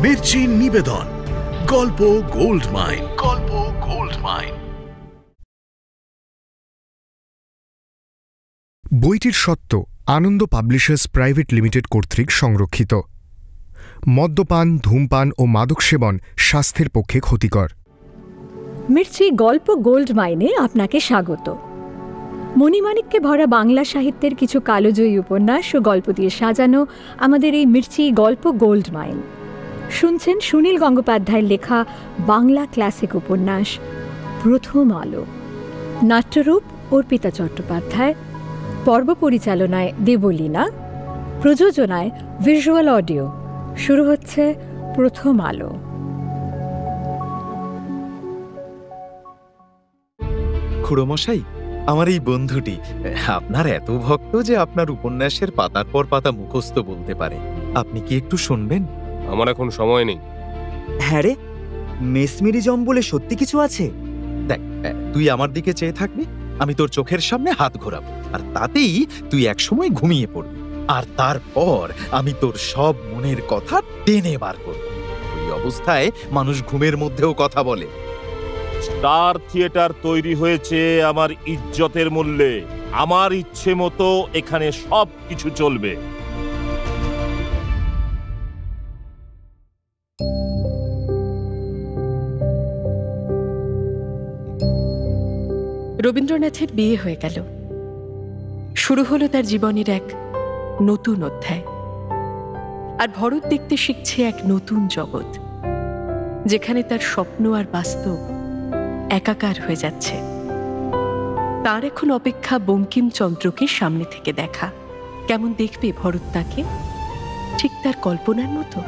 মির্চি নিবেদন, গল্প gold mine. গল্প গোল্ড মাইন। বইটির সত্ত্ব আনন্দ পাবলিশার্স প্রাইভেট লিমিটেড কর্তৃক সংরক্ষিত। মদ্যপান, ধূমপান ও মাদক সেবন স্বাস্থ্যের পক্ষে ক্ষতিকর। মির্চি গল্প গোল্ড মাইনে আপনাকে স্বাগত। মণিমাণিক্যে ভরা বাংলা সাহিত্যের কিছু কালোজয়ী উপন্যাস ও গল্প দিয়ে সাজানো আমাদের এই মির্চি গল্প গোল্ড মাইন। শুনছেন সুনীল গঙ্গোপাধ্যায়ের লেখা বাংলা ক্লাসিক উপন্যাস প্রথম আলো। নাট্যরূপ অর্পিতা চট্টোপাধ্যায়, পর্ব পরিচালনায় দেবলীনা, প্রযোজনায় ভিজুয়াল অডিও। শুরু হচ্ছে প্রথম আলো। খুড়োমশাই, আমার এই বন্ধুটি আপনার এত ভক্ত যে আপনার উপন্যাসের পাতার পর পাতা মুখস্থ বলতে পারে। আপনি কি একটু শুনবেন? আমার এখন সময় নেই। হ্যাঁ রে, মেসমেরিজম বলে সত্যি কিছু আছে? দেখ, তুই আমার দিকে চেয়ে থাকবি, আমি তোর চোখের সামনে হাত ঘোরাবো, আর তাতেই তুই একসময় ঘুমিয়ে পড়বি। আর তারপর আমি তোর সব মনের কথা টেনে বার করব। ওই অবস্থায় মানুষ ঘুমের মধ্যেও কথা বলে। স্টার থিয়েটার তৈরি হয়েছে আমার ইজ্জতের মূল্যে। আমার ইচ্ছে মতো এখানে সব কিছু চলবে। রবীন্দ্রনাথের বিয়ে হয়ে গেল। শুরু হলো তার জীবনের এক নতুন অধ্যায়। আর ভরত দেখতে শিখছে এক নতুন জগৎ, যেখানে তার স্বপ্ন আর বাস্তব একাকার হয়ে যাচ্ছে। তার এখন অপেক্ষা বঙ্কিমচন্দ্রকে সামনে থেকে দেখা। কেমন দেখবে ভরত তাকে? ঠিক তার কল্পনার মতো।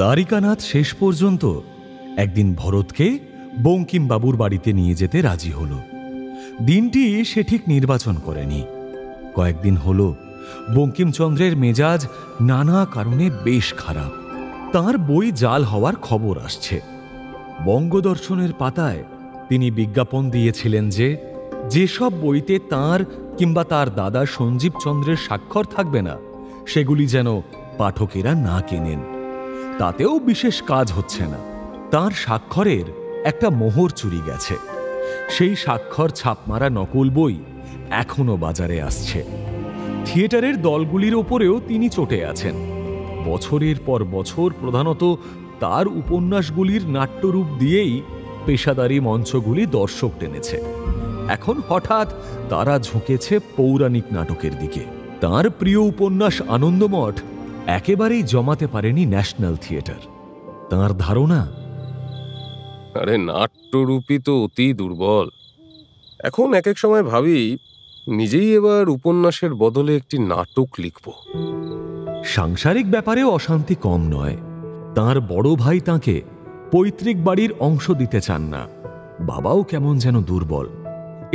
দ্বারিকানাথ শেষ পর্যন্ত একদিন ভরতকে বঙ্কিমবাবুর বাড়িতে নিয়ে যেতে রাজি হল। দিনটি সে ঠিক নির্বাচন করেনি। কয়েকদিন হল বঙ্কিমচন্দ্রের মেজাজ নানা কারণে বেশ খারাপ। তার বই জাল হওয়ার খবর আসছে। বঙ্গদর্শনের পাতায় তিনি বিজ্ঞাপন দিয়েছিলেন যে যেসব বইতে তাঁর কিংবা তার দাদা সঞ্জীব চন্দ্রের স্বাক্ষর থাকবে না, সেগুলি যেন পাঠকেরা না কেনেন। তাতেও বিশেষ কাজ হচ্ছে না। তার স্বাক্ষরের একটা মোহর চুরি গেছে। সেই স্বাক্ষর ছাপমারা নকল বই এখনো বাজারে আসছে। থিয়েটারের দলগুলির ওপরেও তিনি চটে আছেন। বছরের পর বছর প্রধানত তার উপন্যাসগুলির নাট্যরূপ দিয়েই পেশাদারি মঞ্চগুলি দর্শক টেনেছে। এখন হঠাৎ তারা ঝুঁকেছে পৌরাণিক নাটকের দিকে। তার প্রিয় উপন্যাস আনন্দমঠ একেবারেই জমাতে পারেনি ন্যাশনাল থিয়েটার। তার ধারণা, আরে নাট্যরূপী তো অতি দুর্বল। এখন এক এক সময় ভাবি নিজেই এবার উপন্যাসের বদলে একটি নাটক লিখব। সাংসারিক ব্যাপারেও অশান্তি কম নয়। তার বড় ভাই তাঁকে পৈতৃক বাড়ির অংশ দিতে চান না। বাবাও কেমন যেন দুর্বল।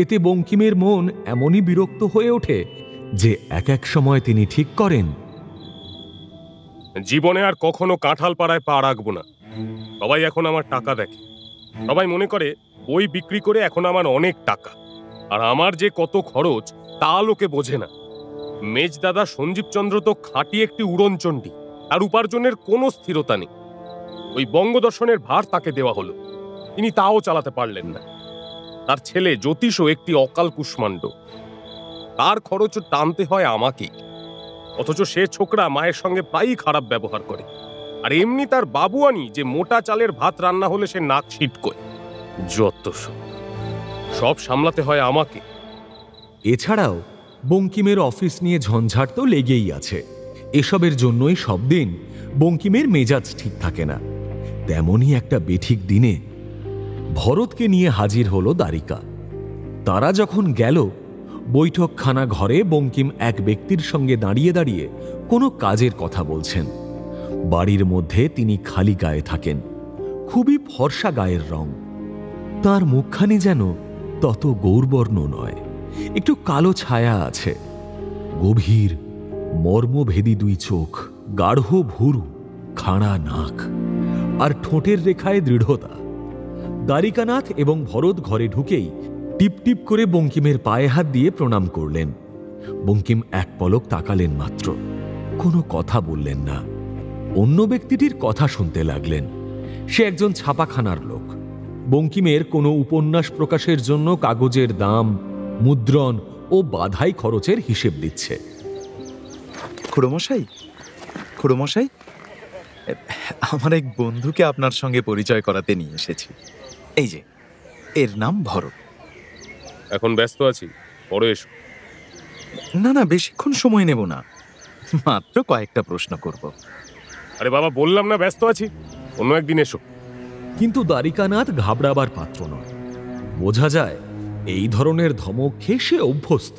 এতে বঙ্কিমের মন এমনই বিরক্ত হয়ে ওঠে যে এক এক সময় তিনি ঠিক করেন, জীবনে আর কখনো কাঁঠাল পাড়ায় পা রাখবো না। সবাই এখন আমার টাকা দেখে। সবাই মনে করে বই বিক্রি করে এখন আমার অনেক টাকা, আর আমার যে কত খরচ তা লোকে বোঝে না। মেজদাদা সঞ্জীবচন্দ্র তো খাঁটি একটি উড়নচণ্ডী, আর উপার্জনের কোনো স্থিরতা নেই। ওই বঙ্গদর্শনের ভার তাকে দেওয়া হলো, তিনি তাও চালাতে পারলেন না। তার ছেলে জ্যোতিষও একটি অকাল কুষ্মাণ্ড, তার খরচও টানতে হয় আমাকেই। অথচ সে ছোকরা মায়ের সঙ্গে প্রায়ই খারাপ ব্যবহার করে। আর এমনি তার বাবুয়ানি যে মোটা চালের ভাত রান্না হলে সে নাক ছিটকোয়। যত সব সামলাতে হয় আমাকে। এছাড়াও বঙ্কিমের অফিস নিয়ে ঝঞ্ঝাট তো লেগেই আছে। এসবের জন্যই সব দিন বঙ্কিমের মেজাজ ঠিক থাকে না। তেমনই একটা বেঠিক দিনে ভরতকে নিয়ে হাজির হলো দ্বারিকা। তারা যখন গেল, বৈঠকখানা ঘরে বঙ্কিম এক ব্যক্তির সঙ্গে দাঁড়িয়ে দাঁড়িয়ে কোনো কাজের কথা বলছেন। বাড়ির মধ্যে তিনি খালি গায়ে থাকেন, খুবই ফর্সা গায়ের রং। তার মুখখানি যেন তত গৌরবর্ণ নয়, একটু কালো ছায়া আছে। গভীর মর্মভেদী দুই চোখ, গাঢ় ভুরু, খাড়া নাক, আর ঠোঁটের রেখায় দৃঢ়তা। দ্বারিকানাথ এবং ভরত ঘরে ঢুকেই টিপ টিপ করে বঙ্কিমের পায়ে হাত দিয়ে প্রণাম করলেন। বঙ্কিম এক পলক তাকালেন মাত্র, কোনো কথা বললেন না। অন্য ব্যক্তিটির কথা শুনতে লাগলেন। সে একজন ছাপাখানার লোক। বঙ্কিমের কোনো উপন্যাস প্রকাশের জন্য কাগজের দাম, মুদ্রণ ও বাধাই খরচের হিসেব দিচ্ছে। খুড়োমশাই, খুড়োমশাই, আমার এক বন্ধুকে আপনার সঙ্গে পরিচয় করাতে নিয়ে এসেছি। এই যে, এর নাম ভরত। এখন ব্যস্ত আছি, পরে এসো। না না, বেশিক্ষণ সময় নেব না, মাত্র কয়েকটা প্রশ্ন করব। আরে বাবা, বললাম না ব্যস্ত আছি, অন্য একদিন এসো। কিন্তু দ্বারিকানাথ ঘাবড়াবার পাত্র নয়। বোঝা যায় এই ধরনের ধমক খেয়ে সে অভ্যস্ত।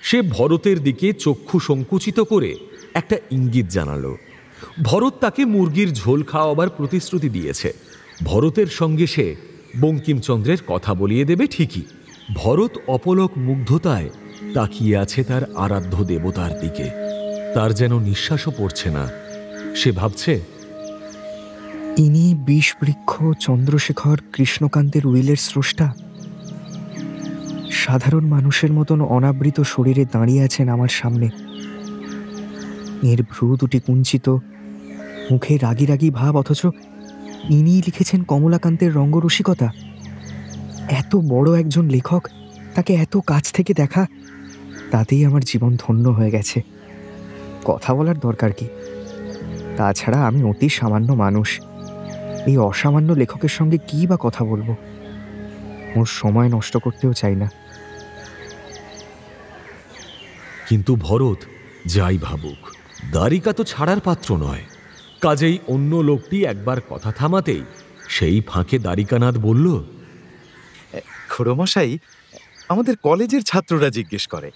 সে ভরতের দিকে চক্ষু সংকুচিত করে একটা ইঙ্গিত জানালো। ভরত তাকে মুরগির ঝোল খাওয়াবার প্রতিশ্রুতি দিয়েছে। ভরতের সঙ্গে সে বঙ্কিমচন্দ্রের কথা বলিয়ে দেবে ঠিকই। ভরত অপলক মুগ্ধতায় তাকিয়ে আছে তার আরাধ্য দেবতার দিকে। তার যেন নিঃশ্বাসও পড়ছে না। সে ভাবছে, ইনি বিষবৃক্ষ চন্দ্রশেখর কৃষ্ণকান্তের উইলের স্রষ্টা। সাধারণ মানুষের মতন অনাবৃত শরীরে দাঁড়িয়ে আছেন আমার সামনে। এর ভ্রু দুটি কুঞ্চিত, মুখে রাগি রাগি ভাব, অথচ ইনিই লিখেছেন কমলাকান্তের রঙ্গরসিকতা। এত বড় একজন লেখক, তাকে এত কাছ থেকে দেখা, তাতেই আমার জীবন ধন্য হয়ে গেছে। কথা বলার দরকার কি? তাছাড়া আমি অতি সামান্য মানুষ। এই অসামান্য লেখকের সঙ্গে কী বা কথা বলবো? ওর সময় নষ্ট করতেও চাই না। কিন্তু ভরত যাই ভাবুক, দ্বারিকা তো ছাড়ার পাত্র নয়। কাজেই অন্য লোকটি একবার কথা থামাতেই সেই ফাঁকে দ্বারিকানাথ বলল, খুড়োমশাই, আমাদের কলেজের ছাত্ররা জিজ্ঞেস করে,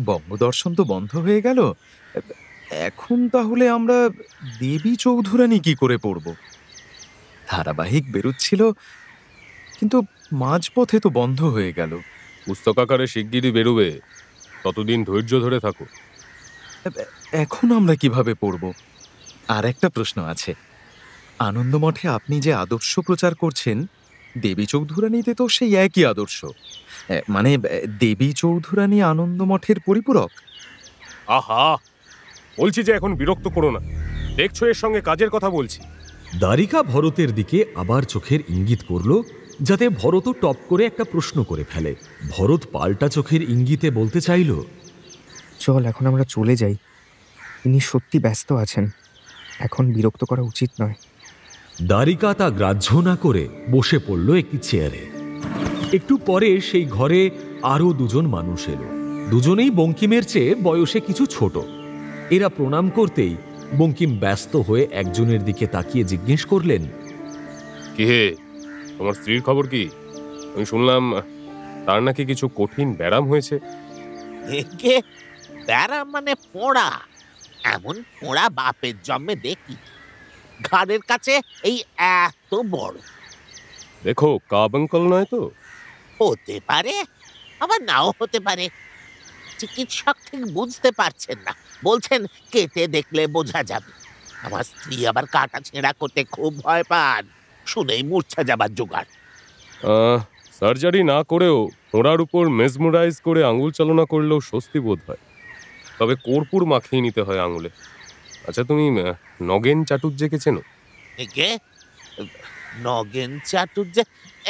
বঙ্গদর্শন তো বন্ধ হয়ে গেল, এখন তাহলে আমরা দেবী চৌধুরানী কি করে পড়ব? ধারাবাহিক বেরোচ্ছিল, কিন্তু মাঝপথে তো বন্ধ হয়ে গেল। পুস্তকাকারে শিগগিরই বেরোবে, ততদিন ধৈর্য ধরে থাকো। এখন আমরা কিভাবে পড়ব? আর একটা প্রশ্ন আছে, আনন্দমঠে আপনি যে আদর্শ প্রচার করছেন, দেবী চৌধুরানীতে তো সেই একই আদর্শ। মানে দেবী চৌধুরানী আনন্দমঠের পরিপূরক। আহা, বলছি যে এখন বিরক্ত করো না, দেখছো এর সঙ্গে কাজের কথা বলছি। দ্বারিকা ভরতের দিকে আবার চোখের ইঙ্গিত করল, যাতে ভরতও টপ করে একটা প্রশ্ন করে ফেলে। ভরত পাল্টা চোখের ইঙ্গিতে বলতে চাইল, চল এখন আমরা চলে যাই। ইনি সত্যি ব্যস্ত আছেন, এখন বিরক্ত করা উচিত নয়। দ্বারিকা তা গ্রাহ্য না করে বসে পড়ল একটি চেয়ারে। একটু পরে সেই ঘরে আরও দুজন মানুষ এলো। দুজনেই বঙ্কিমের চেয়ে বয়সে কিছু ছোট। এরা প্রণাম করতেই বঙ্কিম ব্যস্ত হয়ে একজনের দিকে তাকিয়ে জিজ্ঞেস করলেন, কি হে, তোমার স্ত্রীর খবর কি? আমি শুনলাম তার নাকি কিছু কঠিন ব্যারাম হয়েছে। ব্যারাম মানে পোড়া? এমন পোড়া বাপের জন্মে দেখি। ঘাড়ের কাছে এই এত বড়। দেখো, কাবঙ্কল নয় তো? হতে পারে, আবার নাও হতে পারে। চিকিৎসক ঠিক বুঝতে পারছেন না, বলছেন কেটে দেখলে বোঝা যাবে। আমার স্ত্রী আবার কাটা ছেঁড়া করতে খুব ভয় পান, শুনেই মূর্ছা যাবার জোগাড়। সার্জারি না করেও ওড়ার উপর মেসমোরাইজ করে আঙুল চালনা করলেও স্বস্তি বোধ হয়, তবে কর্পূর মাখিয়ে নিতে হয় আঙুলে। আচ্ছা, তুমি নগেন চাটুর্যেকে চেনো? একে নগেন চাটুর্যে?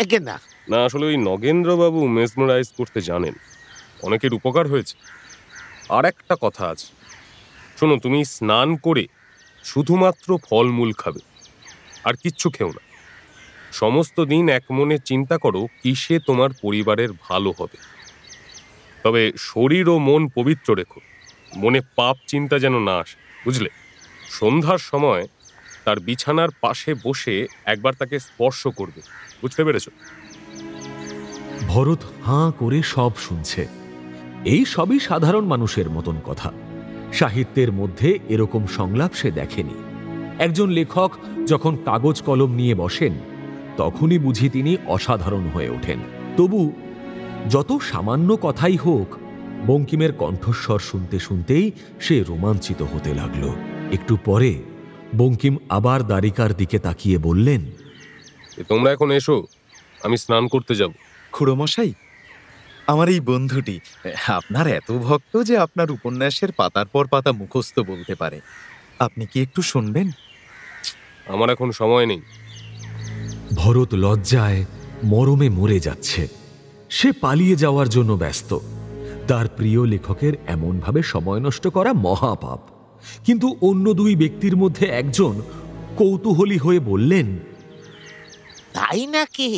একে না। না, আসলে ওই নগেন্দ্রবাবু মেসমোরাইজ করতে জানেন, অনেকের উপকার হয়েছে। আর একটা কথা আছে, শোনো, তুমি স্নান করে শুধুমাত্র ফলমূল খাবে, আর কিচ্ছু খেও না। সমস্ত দিন এক মনে চিন্তা করো কিসে তোমার পরিবারের ভালো হবে। তবে শরীর ও মন পবিত্র রেখো, মনে পাপ চিন্তা যেন না আসে, বুঝলে? সন্ধ্যার সময় তার বিছানার পাশে বসে একবার তাকে স্পর্শ করবে, বুঝতে পেরেছ? ভরত হাঁ করে সব শুনছে। এই সবই সাধারণ মানুষের মতন কথা। সাহিত্যের মধ্যে এরকম সংলাপ সে দেখেনি। একজন লেখক যখন কাগজ কলম নিয়ে বসেন, তখনই বুঝি তিনি অসাধারণ হয়ে ওঠেন। তবু যত সামান্য কথাই হোক, বঙ্কিমের কণ্ঠস্বর শুনতে শুনতেই সে রোমাঞ্চিত হতে লাগল। একটু পরে বঙ্কিম আবার দ্বারিকার দিকে তাকিয়ে বললেন, তোমরা এখন এসো, আমি স্নান করতে যাব। খুড়োমশাই, আমার এই বন্ধুটি আপনার এত ভক্ত যে আপনার উপন্যাসের পাতার পর পাতা মুখস্থ বলতে পারে। আপনি কি একটু শুনবেন? আমার এখন সময় নেই। ভরত লজ্জায় মরমে মরে যাচ্ছে। সে পালিয়ে যাওয়ার জন্য ব্যস্ত। তার প্রিয় লেখকের এমনভাবে সময় নষ্ট করা মহাপাপ। কিন্তু অন্য দুই ব্যক্তির মধ্যে একজন কৌতূহলী হয়ে বললেন, তাই নাকি?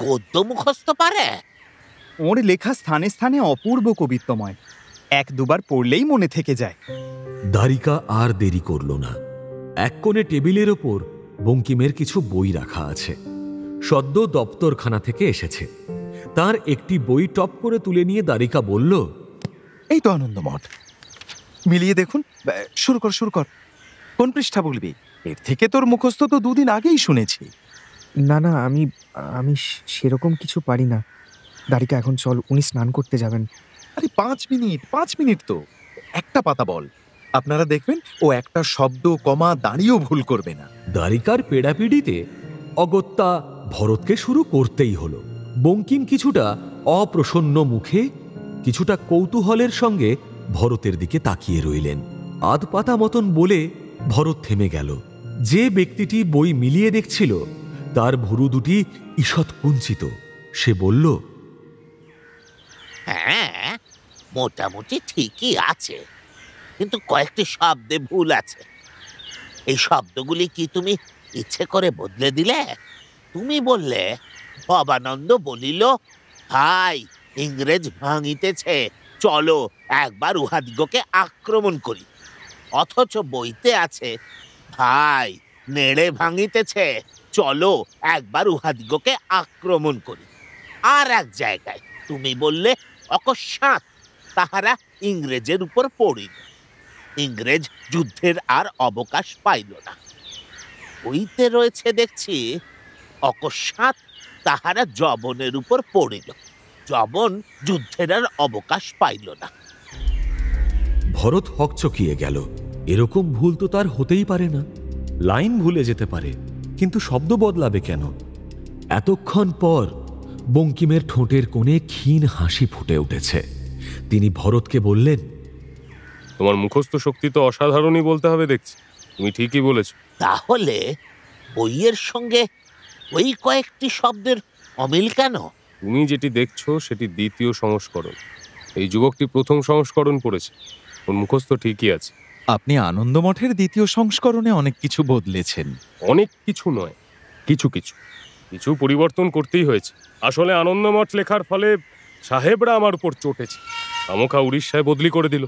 গদ্য মুখস্থ পারে? ওর লেখা স্থানে স্থানে অপূর্ব কবিত্বময়, এক দুবার পড়লেই মনে থেকে যায়। দ্বারিকা আর দেরি করল না। এক কোণে টেবিলের ওপর বঙ্কিমের কিছু বই রাখা আছে। সদ্য দপ্তরখানা থেকে এসেছে। তার একটি বই টপ করে তুলে নিয়ে দ্বারিকা বলল, এই তো আনন্দমঠ, মিলিয়ে দেখুন। শুরু কর। কোন পৃষ্ঠা বলবি? এর থেকে তোর মুখস্থ তো দুদিন আগেই শুনেছি। না না, আমি সেরকম কিছু পারি না। দ্বারিকা, এখন চল, উনি স্নান করতে যাবেন। আরে 5 মিনিট তো, একটা পাতা বল। আপনারা দেখবেন ও একটা শব্দ কমা দাঁড়িয়েও ভুল করবে না। দ্বারিকার পেড়াপিড়িতে অগত্যা ভরতকে শুরু করতেই হলো। বঙ্কিম কিছুটা অপ্রসন্ন মুখে, কিছুটা কৌতূহলের সঙ্গে ভরতের দিকে তাকিয়ে রইলেন। আধ পাতা মতন বলে ভরত থেমে গেল। যে ব্যক্তিটি বই মিলিয়ে দেখছিল তার ভুরু দুটি ঈষৎ কুঞ্চিত। সে বলল, হ্যাঁ, মোটামুটি ঠিকই আছে, কিন্তু কয়েকটি শব্দে ভুল আছে। এই শব্দগুলি কি তুমি ইচ্ছে করে বদলে দিলে? তুমি বললে, ভবানন্দ বলিল, ভাই ইংরেজ ভাঙিতেছে, চলো একবার উহাদিগকে আক্রমণ করি। অথচ বইতে আছে, ভাই নেড়ে ভাঙিতেছে, চলো একবার উহাদিগকে আক্রমণ করি। আর এক জায়গায় তুমি বললে, অকস্মাৎ তাহারা ইংরেজের উপর পড়িল, ইংরেজ যুদ্ধের আর অবকাশ পাইল না। বইতে রয়েছে দেখছি, অকস্মাৎ তাহারা যবনের উপর পড়িল, যবন যুদ্ধের আর অবকাশ পাইল না। ভরত হকচকিয়ে গেল। এরকম ভুল তো তার হতেই পারে না। লাইন ভুলে যেতে পারে, কিন্তু শব্দ বদলাবে কেন? এতক্ষণ পর বঙ্কিমের ঠোঁটের কোণে ক্ষীণ হাসি ফুটে উঠেছে। তিনি ভরতকে বললেন, তোমার মুখস্থ শক্তি তো অসাধারণই বলতে হবে দেখছি। তুমি ঠিকই বলেছ। তাহলে বইয়ের সঙ্গে ওই কয়েকটি শব্দের অমিল কেন? তুমি যেটি দেখছো সেটি দ্বিতীয় সংস্করণ, এই যুবকটি প্রথম সংস্করণ পড়েছে। ওর মুখস্থ ঠিকই আছে। আপনি আনন্দমঠের দ্বিতীয় সংস্করণে অনেক কিছু বদলেছেন। অনেক কিছু নয়, কিছু কিছু কিছু পরিবর্তন করতেই হয়েছে। আসলে আনন্দমঠ লেখার ফলে সাহেবরা আমার উপর চটেছে, আমোখা উড়িষ্যায় বদলি করে দিল।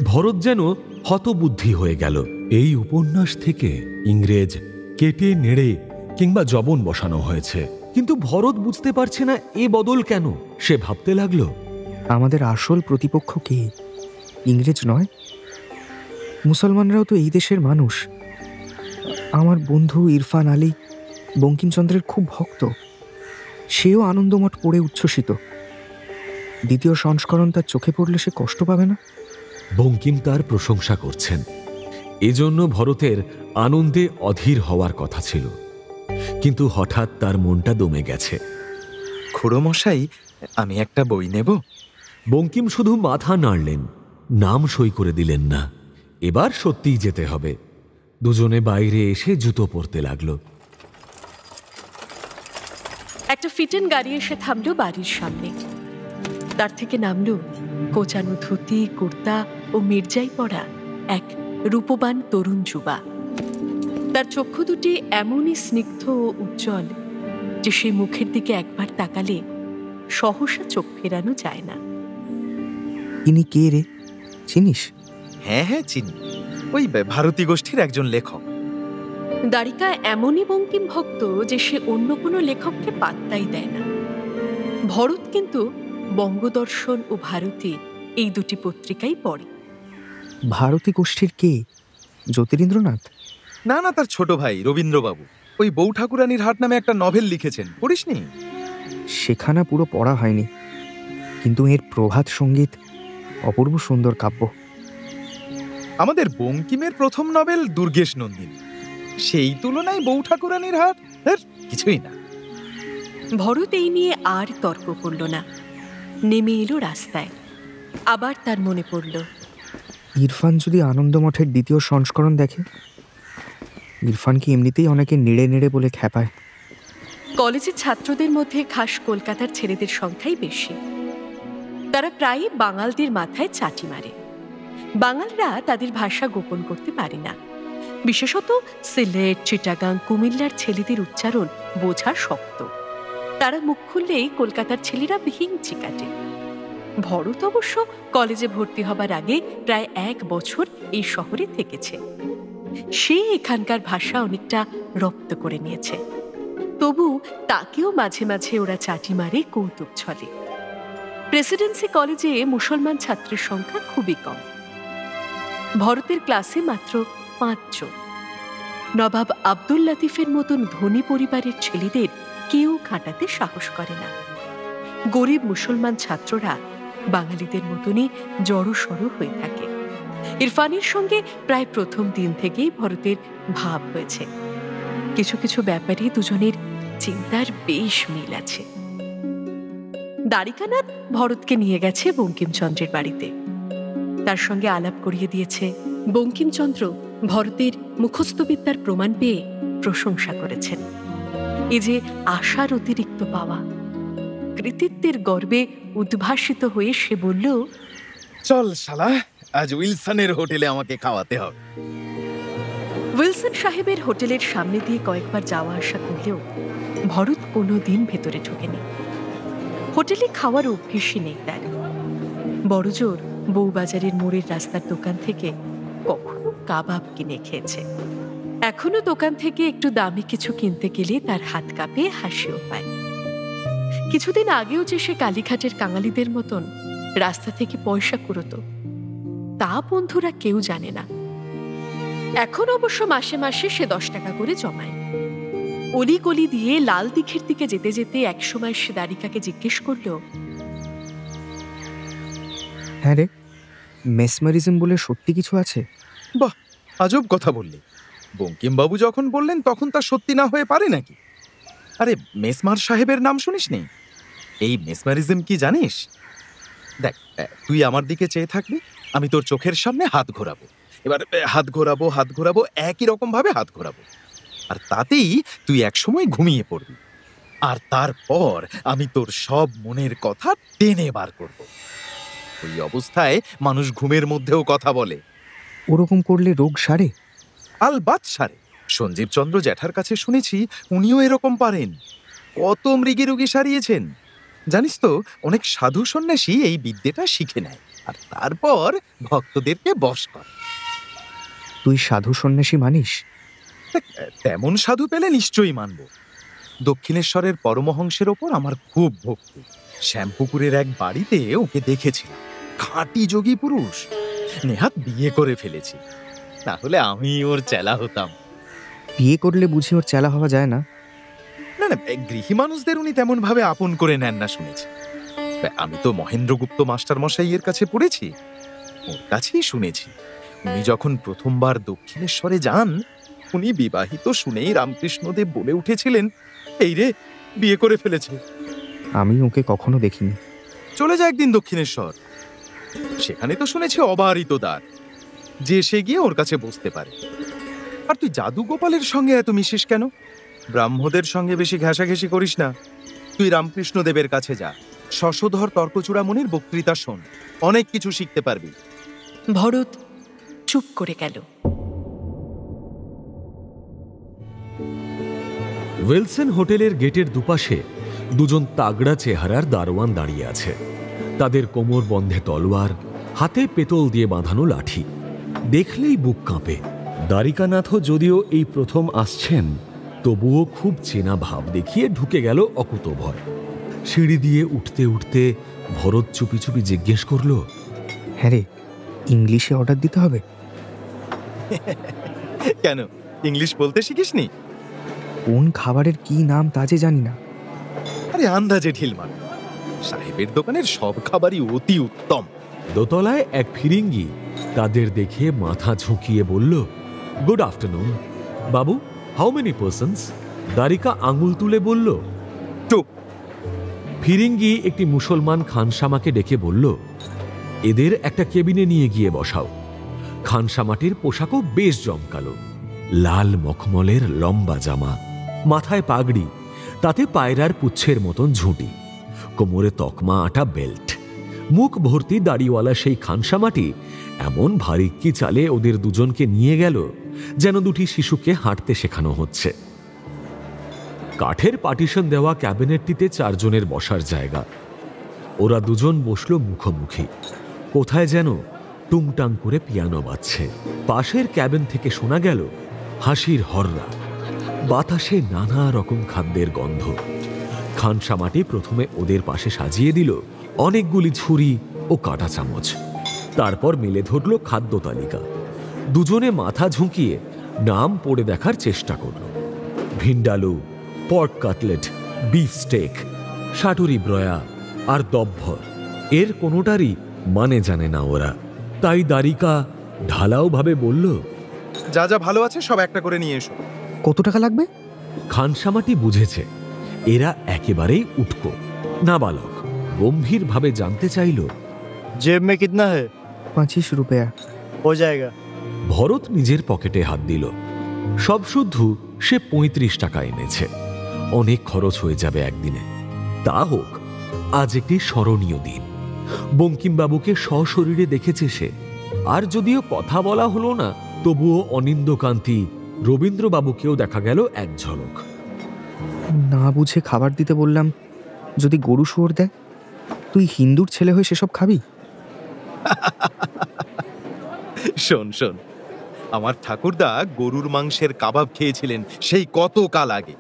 ভরত যেন হতবুদ্ধি হয়ে গেল। এই উপন্যাস থেকে ইংরেজ কেটে নেড়ে কিংবা যবন বসানো হয়েছে, কিন্তু ভরত বুঝতে পারছে না এ বদল কেন। সে ভাবতে লাগলো, আমাদের আসল প্রতিপক্ষ কে? ইংরেজ নয়? মুসলমানরাও তো এই দেশের মানুষ। আমার বন্ধু ইরফান আলী বঙ্কিমচন্দ্রের খুব ভক্ত, সেও আনন্দমঠ পড়ে উচ্ছ্বসিত। দ্বিতীয় সংস্করণ তার চোখে পড়লে সে কষ্ট পাবে না? বঙ্কিম তার প্রশংসা করছেন, এজন্য ভরতের আনন্দে অধীর হওয়ার কথা ছিল। কিন্তু হঠাৎ তার মনটা দমে গেছে। খুড়োমশাই, আমি একটা বই নেব? বঙ্কিম শুধু মাথা নাড়লেন, নাম সই করে দিলেন না। এবার সত্যিই যেতে হবে। দুজনে বাইরে এসে জুতো পরতে লাগলো। একটা ফিটেন গাড়ি এসে থামলো বাড়ির সামনে। তার থেকে নামলো কোচানো ধুতি, কুর্তা ও মির্জাই পরা এক রূপবান তরুণ যুবা। তার চক্ষু দুটি এমনই স্নিগ্ধ ও উজ্জ্বল যে সেই মুখের দিকে একবার তাকালে সহসা চোখ ফেরানো যায় না। ইনি কে রে, চিনিস? হ্যাঁ, চিনি। ওই ভারতী গোষ্ঠীর একজন লেখক। দ্বারিকা এমনই বঙ্কিম ভক্ত যে সে অন্য কোনো লেখককে পাত্তাই দেয় না। ভরত কিন্তু বঙ্গদর্শন ও ভারতী এই দুটি পত্রিকাই পড়ে। ভারতী গোষ্ঠীর কে? জ্যোতিরিন্দ্রনাথ? না, তার ছোট ভাই রবীন্দ্রবাবু। ওই বউ ঠাকুরানীর হাট নামে একটা নভেল লিখেছেন, পড়িসনি? সেখানা পুরো পড়া হয়নি, কিন্তু এর প্রভাত সঙ্গীত অপূর্ব সুন্দর কাব্য। আমাদের বঙ্কিমের প্রথম নভেল দুর্গেশ নন্দিনী, সেই তুলনায় বউ ঠাকুরানীর হাট কিছুই না। ভরত এই নিয়ে আর তর্ক করল না, নেমে এলো রাস্তায়। আবার তার মনে পড়ল, ইরফান যদি আনন্দমঠের দ্বিতীয় সংস্করণ দেখে। ইরফান কি এমনিতেই অনেকে নেড়ে নেড়ে বলে খ্যাপায়। কলেজের ছাত্রদের মধ্যে খাস কলকাতার ছেলেদের সংখ্যাই বেশি। তারা প্রায়ই বাঙালদের মাথায় চাটি মারে। বাঙালরা তাদের ভাষা গোপন করতে পারে না। বিশেষত সিলেট, চিটাগাং, কুমিল্লার ছেলেদের উচ্চারণ বোঝা শক্ত। তারা মুখ খুললেই কলকাতার ছেলেরা ভিংচি কাটে। ভরত অবশ্য কলেজে ভর্তি হবার আগে প্রায় 1 বছর এই শহরে থেকেছে। সে এখানকার ভাষা অনেকটা রপ্ত করে নিয়েছে। তবু তাকেও মাঝে মাঝে ওরা চাটি মারে কৌতুক ছলে। প্রেসিডেন্সি কলেজে মুসলমান ছাত্রের সংখ্যা খুবই কম। ভরতের ক্লাসে মাত্র 5 জন। নবাব আব্দুল লতিফের মতন ধনী পরিবারের ছেলেদের কেউ খাটাতে সাহস করে না। গরিব মুসলমান ছাত্ররা বাঙালিদের মতনই জড়সড় হয়ে থাকে। ইরফানের সঙ্গে প্রায় প্রথম দিন থেকেই ভরতের ভাব হয়েছে। কিছু কিছু ব্যাপারে দুজনের চিন্তার বেশ মিল আছে। দ্বারিকানাথ ভরতকে নিয়ে গেছে বঙ্কিমচন্দ্রের বাড়িতে। তার সঙ্গে আলাপ করিয়ে দিয়েছে। বঙ্কিমচন্দ্র ভরতের মুখস্থবিদ্যার প্রমাণ পেয়ে প্রশংসা করেছেন। এ যে আশার অতিরিক্ত পাওয়া। কৃতিত্বের গর্বে উদ্ভাসিত হয়ে সে বলল, চল শালা, আজ উইলসনের হোটেলে আমাকে খাওয়াতে হবে। উইলসন সাহেবের হোটেলের সামনে দিয়ে কয়েকবার যাওয়া আসা করলেও ভরত কোনোদিন ভেতরে ঢোকেনি। হোটেলে খাওয়ার অভ্যেসই নেই তার। বড়জোর বউবাজারের মোড়ের রাস্তার দোকান থেকে কখনো কাবাব কিনে খেয়েছে। এখনো দোকান থেকে একটু দামি কিছু কিনতে গেলে তার হাত কাঁপে, হাসিও পায়। কিছুদিন আগেও যে সে কালীঘাটের কাঙালিদের মতন রাস্তা থেকে পয়সা কুড়োতো, তা বন্ধুরা কেউ জানে না। এখন অবশ্য মাসে মাসে সে 10 টাকা করে জমায়। অলিগলি দিয়ে লাল দিঘির দিকে যেতে যেতে একসময় সে দ্বারিকাকে জিজ্ঞেস করল, হ্যাঁ রে, মেসমারিজম বলে সত্যি কিছু আছে? বাহ, আজব কথা বললে। বঙ্কিমবাবু যখন বললেন তখন তা সত্যি না হয়ে পারে নাকি? আরে, মেসমার সাহেবের নাম শুনিসনি? এই মেসমারিজম কি জানিস? দেখ, তুই আমার দিকে চেয়ে থাকবি, আমি তোর চোখের সামনে হাত ঘোরাবো। এবার হাত ঘোরাবো, একই রকম ভাবে হাত ঘোরাবো। আর তাতেই তুই একসময় ঘুমিয়ে পড়বি। আর তারপর আমি তোর সব মনের কথা টেনে বার করব। ওই অবস্থায় মানুষ ঘুমের মধ্যেও কথা বলে। ওরকম করলে রোগ সারে? আলবাত সারে। সঞ্জীবচন্দ্র জ্যাঠার কাছে শুনেছি উনিও এরকম পারেন। কত মৃগী রোগী সারিয়েছেন। জানিস তো, অনেক সাধু সন্ন্যাসী এই বিদ্যেটা শিখে নেয় আর তারপর ভক্তদেরকে বশ করে। তুই সাধু সন্ন্যাসী মানিস? তেমন সাধু পেলে নিশ্চয়ই মানব। দক্ষিণেশ্বরের পরমহংসের ওপর আমার খুব ভক্তি। শ্যামপুকুরের এক বাড়িতে ওকে দেখেছিলাম। খাঁটি যোগী পুরুষ। নেহাত বিয়ে করে ফেলেছি, না হলে আমি ওর চেলা হতাম। বিয়ে করলে বুঝি ওর চেলা হওয়া যায় না? না না, গৃহী মানুষদের উনি তেমন ভাবে আপন করে নেন না শুনেছি। আমি তো মহেন্দ্রগুপ্ত মাস্টার মশাইয়ের কাছে পড়েছি, ওর কাছেই শুনেছি। উনি যখন প্রথমবার দক্ষিণেশ্বরে যান, উনি বিবাহিত শুনেই রামকৃষ্ণদেব বলে উঠেছিলেন, এই রে, বিয়ে করে ফেলেছে। আমি ওকে কখনো দেখিনি। চলে যায় একদিন দক্ষিণেশ্বর। সেখানে তো শুনেছি অবারিত দ্বার, যে সে গিয়ে ওর কাছে বসতে পারে। আর তুই জাদু গোপালের সঙ্গে এত মিশিস কেন? ব্রাহ্মদের সঙ্গে বেশি ঘেঁষাঘেঁষি করিস না। তুই রামকৃষ্ণদেবের কাছে যা, শশধর তর্কচূড়ামণির বক্তৃতা শোন, অনেক কিছু শিখতে পারবি। ভরত চুপ করে গেল। ওয়েলসন হোটেলের গেটের দুপাশে দুজন তাগড়া চেহারার দারোয়ান দাঁড়িয়ে আছে। তাদের কোমর বন্ধে তলোয়ার, হাতে পেতল দিয়ে বাঁধানো লাঠি। দেখলেই বুক কাঁপে। দ্বারিকানাথও যদিও এই প্রথম আসছেন, তবুও খুব চেনা ভাব দেখিয়ে ঢুকে গেল অকুতোভয়। সিঁড়ি দিয়ে উঠতে উঠতে ভরত চুপি চুপি জিজ্ঞেস করল, হ্যাঁ রে, ইংলিশে অর্ডার দিতে হবে? কেন, ইংলিশ বলতে শিখিসনি? কোন খাবারের কি নাম তা যে জানি না। আরে আন্দাজে ঢিল মার। সাহেবের দোকানের সব খাবারই অতি উত্তম। দোতলায় এক ফিরিঙ্গি তাদের দেখে মাথা ঝুঁকিয়ে বলল, good afternoon Babu, how many persons? Dwarika আঙুল তুলে বলল, 2 ফিরিঙ্গি একটি মুসলমান খানসামাকে ডেকে বলল, এদের একটা কেবিনে নিয়ে গিয়ে বসাও। খানসামাটির পোশাকও বেশ জমকালো, লাল মখমলের লম্বা জামা, মাথায় পাগড়ি, তাতে পায়রার পুচ্ছের মতন ঝুঁটি, কোমরে তকমা আটা বেল্ট, মুখ ভর্তি দাড়িওয়ালা সেই খানসামাটি এমন ভারিক্কি চালে ওদের দুজনকে নিয়ে গেল যেন দুটি শিশুকে হাঁটতে শেখানো হচ্ছে। কাঠের পার্টিশন দেওয়া ক্যাবিনেটটিতে 4 জনের বসার জায়গা। ওরা দুজন বসল মুখোমুখি। কোথায় যেন টুংটাং করে পিয়ানো বাজছে। পাশের ক্যাবিন থেকে শোনা গেল হাসির হররা, বাতাসে নানা রকম খাদ্যের গন্ধ। খানসামাটি প্রথমে ওদের পাশে সাজিয়ে দিল অনেকগুলি ছুরি ও কাঁটা চামচ। তারপর মেলে ধরল খাদ্য তালিকা। দুজনে মাথা ঝুঁকিয়ে নাম পড়ে দেখার চেষ্টা করল। Vindaloo, pork cutlet, beef stake, শাটুরি ব্রয়া আর দব্ভর। এর কোনোটারই মানে জানে না ওরা। তাই দ্বারিকা ঢালাও ভাবে বলল, যা যা ভালো আছে সব একটা করে নিয়ে এসো। কত টাকা লাগবে? খানসামাটি বুঝেছে এরা একেবারেই উটকো, নাবালক। গম্ভীরভাবে জানতে চাইল, जेब में कितना है? 25 रुपया। हो जाएगा। ভরত নিজের পকেটে হাত দিল। সব শুদ্ধ সে 35 টাকা এনেছে। অনেক খরচ হয়ে যাবে একদিনে। তা হোক, আজ একটি স্মরণীয় দিন। বঙ্কিমবাবুকে সশরীরে দেখেছে সে। আর যদিও কথা বলা হলো না, তবুও অনিন্দকান্তি রবীন্দ্রবাবুকেও দেখা গেল এক ঝলক। না বুঝে খাবার দিতে বললাম, যদি গরু শুয়োর দেয়? তুই হিন্দুর ছেলে হয়ে সেসব খাবি? শোন শোন, আমার ঠাকুরদা গরুর মাংসের কাবাব খেয়েছিলেন সেই কত কাল আগে,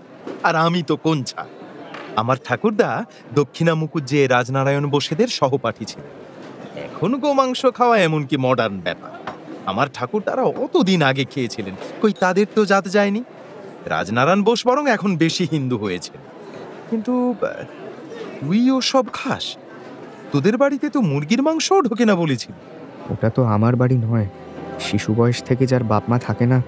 আর আমি তো কোনছা। আমার ঠাকুরদা দক্ষিণা মুকুজ্জে রাজনারায়ণ বোসেদের সহপাঠী ছিলেন। এখন গোমাংস খাওয়া এমনকি মডার্ন ব্যাপার। আমার ঠাকুরদারা অতদিন আগে খেয়েছিলেন, কই তাদের তো জাত যায়নি। রাজনারায়ণ বোস বরং এখন বেশি হিন্দু হয়েছে। কিন্তু তুইও সব খাস? তোদের বাড়িতে তো মুরগির মাংসও ঢোকে না বলেছিল। ওটা তো আমার বাড়ি নয়। শিশু বয়স থেকে যার বাপ মা থাকে না,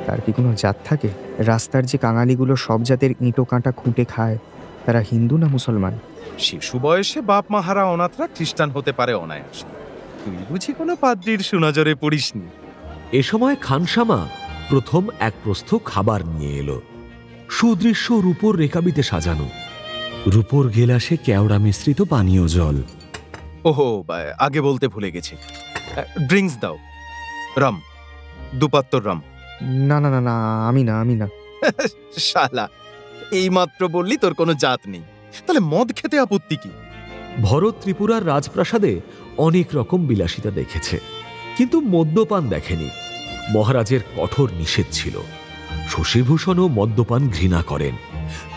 তার কি কোনো জাত থাকে? রাস্তার যে কাঙালিগুলো সব জাতের ইঁটো কাঁটা খুঁটে খায়, তারা হিন্দু না মুসলমান? শিশু বয়সে বাপ মা হারা অনাথরা খ্রিস্টান হতে পারে অনায়াসে। তুই বুঝি কোনো পাদ্রির সুনজরে পড়িসনি? এ সময় খানসামা প্রথম এক প্রস্থ খাবার নিয়ে এলো। সুদৃশ্য রূপোর রেকাবিতে সাজানো, রূপোর গেলাসে কেওড়া মিশ্রিত পানীয় জল। ওহো, আগে বলতে ভুলে গেছি, ড্রিঙ্কস দাও। রাম, দুপাত্তর রাম। না না না না, আমি না। শালা, এই মাত্র বললি তোর কোনো জাত নেই, তাহলে মদ খেতে আপত্তি কি? ভরত ত্রিপুরার রাজপ্রাসাদে অনেক রকম বিলাসিতা দেখেছে, কিন্তু মদ্যপান দেখেনি। মহারাজের কঠোর নিষেধ ছিল। শশীভূষণও মদ্যপান ঘৃণা করেন।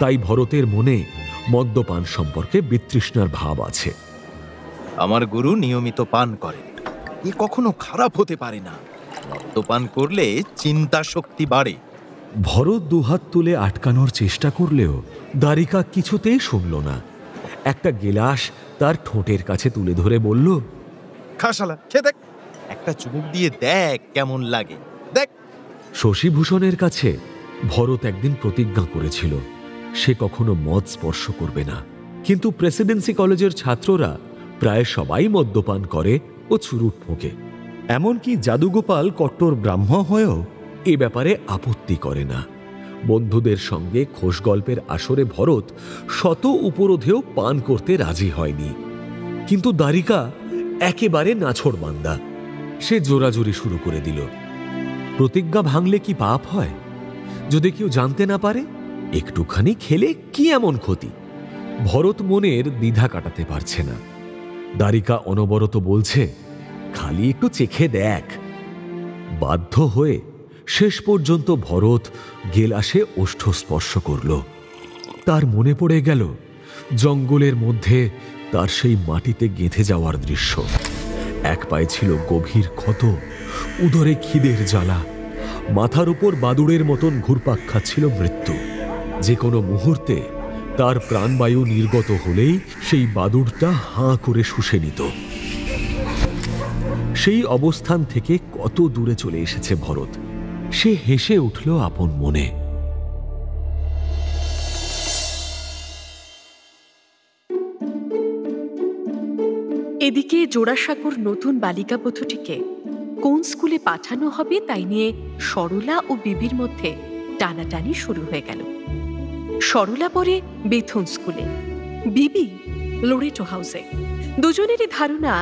তাই ভরতের মনে মদ্যপান সম্পর্কে বিতৃষ্ণার ভাব আছে। আমার গুরু নিয়মিত পান করেন, এ কখনো খারাপ হতে পারে না। মদ্যপান করলে চিন্তা শক্তি বাড়ে। ভরত দুহাত তুলে আটকানোর চেষ্টা করলেও দ্বারিকা কিছুতেই শুনল না। একটা গেলাস তার ঠোঁটের কাছে তুলে ধরে বলল, খা শালা, খেয়ে দেখ, একটা চুমুক দিয়ে দেখ কেমন লাগে, দেখ। শশীভূষণের কাছে ভরত একদিন প্রতিজ্ঞা করেছিল সে কখনো মদ স্পর্শ করবে না। কিন্তু প্রেসিডেন্সি কলেজের ছাত্ররা প্রায় সবাই মদ্যপান করে ও চুরুট ফোঁকে। এমনকি জাদুগোপাল কট্টর ব্রাহ্ম হয়েও এ ব্যাপারে আপত্তি করে না। বন্ধুদের সঙ্গে খোশ গল্পের আসরে ভরত শত উপরোধেও পান করতে রাজি হয়নি। কিন্তু দ্বারিকা একেবারে নাছোড়বান্দা। সে জোরাজুরি শুরু করে দিল। প্রতিজ্ঞা ভাঙলে কি পাপ হয়? যদি কেউ জানতে না পারে, একটুখানি খেলে কি এমন ক্ষতি? ভরত মনের দ্বিধা কাটাতে পারছে না। দ্বারিকা অনবরত বলছে, খালি একটু চেখে দেখ। বাধ্য হয়ে শেষ পর্যন্ত ভরত গেলাসে ওষ্ঠ স্পর্শ করল। তার মনে পড়ে গেল জঙ্গলের মধ্যে তার সেই মাটিতে গেঁথে যাওয়ার দৃশ্য। এক পায়ে ছিল গভীর ক্ষত, উদরে খিদের জ্বালা, মাথার উপর বাদুড়ের মতন ঘুরপাক খাচ্ছিল মৃত্যু। যে কোনো মুহূর্তে তার প্রাণবায়ু নির্গত হলেই সেই বাদুড়টা হাঁ করে শুষে নিত। সেই অবস্থান থেকে কত দূরে চলে এসেছে ভরত। সে হেসে উঠল আপন মনে। এদিকে জোড়াসাঁকোর নতুন বালিকা বধূটিকে কোন স্কুলে পাঠানো হবে তাই নিয়ে সরলা ও বিবির মধ্যে টানাটানি শুরু হয়ে গেল। সরলা পড়ে বেথুন স্কুলে, বিবি লোরেটো হাউসে। দুজনেরই ধারণা